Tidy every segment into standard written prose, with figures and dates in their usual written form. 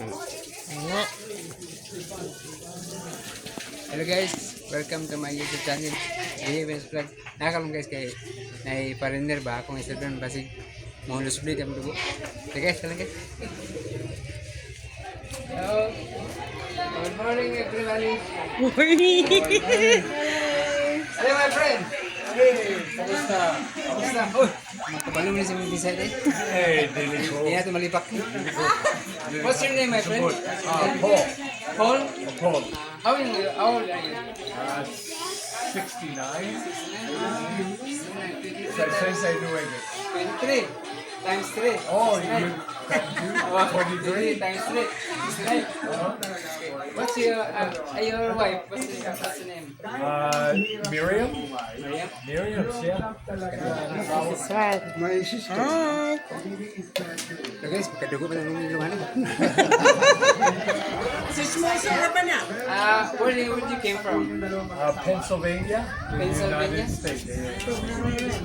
Hello guys, welcome to my YouTube channel. Diay vlog. Nakakalong guys kay nay parender ba akong isabran basig mo lusbli ang dugo. Okay guys, kala guys. Hello. Good morning everybody. Morning. Hello my friend. Hey, kamusta? Kamusta? Oh, makabalo mo na si Binisaya eh. Hey, Dili. Hindi natin malipak. What's your name, my friend? Paul. Paul? Paul. How old are you? 69. Since I do it. 23 times 3. Oh, you 23 times 3. Right. What's your wife? What's the name? Miriam? Maria? Miriam, yeah. That's right. My sister. Hi. So guys, kadugo pa lang yung iluhan. Where do you came from? Pennsylvania? Pennsylvania? United States.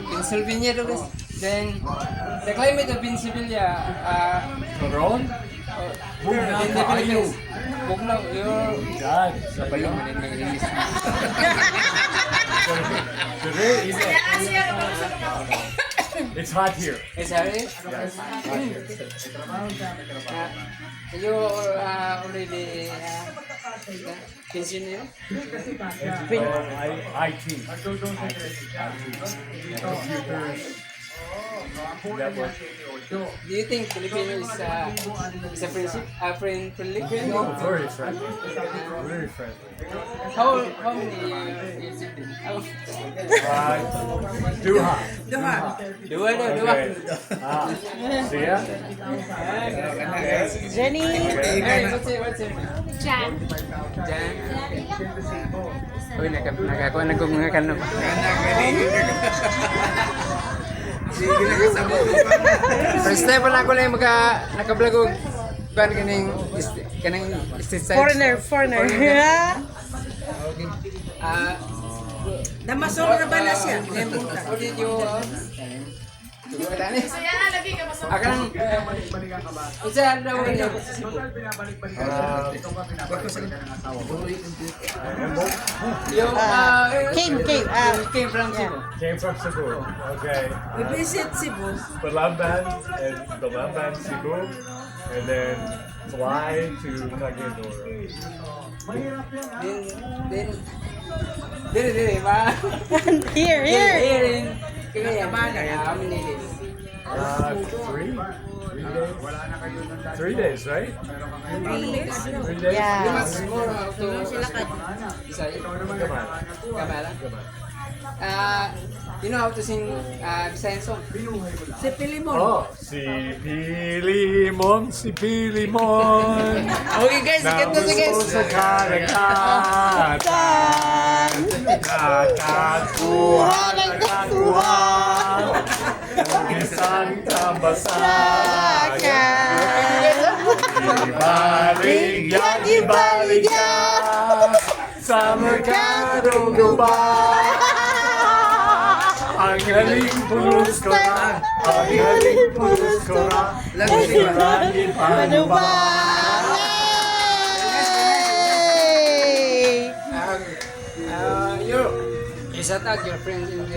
Pennsylvania daw guys. Then, the climate of Pennsylvania, Caron? in the Philippines, Bugnaw, you're... God. Kabalo, maninilis. Today is It's hot here. Is that it? Yes, hot here. You already pensioner? IT. Computers. Network. Do you think Filipino is a friendly? Oh, very friendly. Very friendly. How many years you been? Duha. Dua. Okay. See ya? Jenny. Hey, what's your name? Jan. Jan. Uy, nakakuha na kong mga kanong. First time pa na ako lang naka-vlog og kanang street side. Foreigner. Okay. Namasok na ba na siya? How did you Akan Usa daw niya. Came from Cebu. Came from Cebu. Okay. We visit Cebu. Balamban Cebu, and then fly to Cagayan. Then ba? Here. Here in Cagayan. How many days? 3 days, right? 3 days? Yeah. Mas more to Bisaya. Kamala. You know how to sing Bisayan song? Si Pilimon. Oh, si Pilimon. Okay guys, ganda si guys. Sa karagatan. Nakakuha. Isang kabasagan. Ibaligyan sa merkadong global. Ang galing pulos ko na, Laging panubal. You shout out your friends in the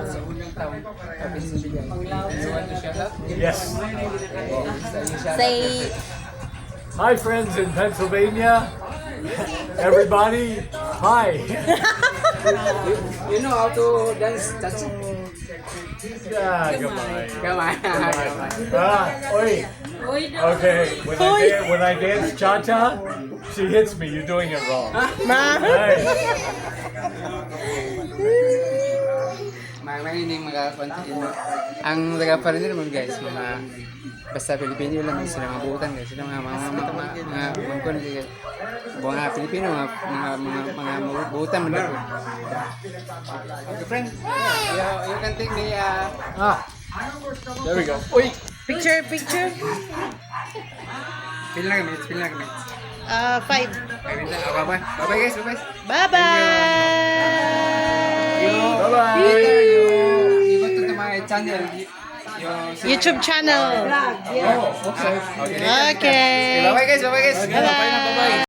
sa unang taon. You want to shout out? Yes. Say Hi friends in Pennsylvania. Everybody, hi. You know how to dance cha-cha? Yeah, goodbye. Come on. Oi. Okay, when I dance cha-cha, she hits me. You're doing it wrong. Hey. Mahining mga content ang taga-foreigner mo guys, mga basta Pilipino lang sila mga buutan guys, sila mga content mga Pilipino mga buutan man lang. Okay friend, you can take me There we go. Uy, picture. pin lang kami. 5. Bye guys, bye. Bye-bye. Later you go to my channel. YouTube channel. Vlog, yeah. Okay. Okay. Bye-bye guys, bye-bye guys. Bye-bye.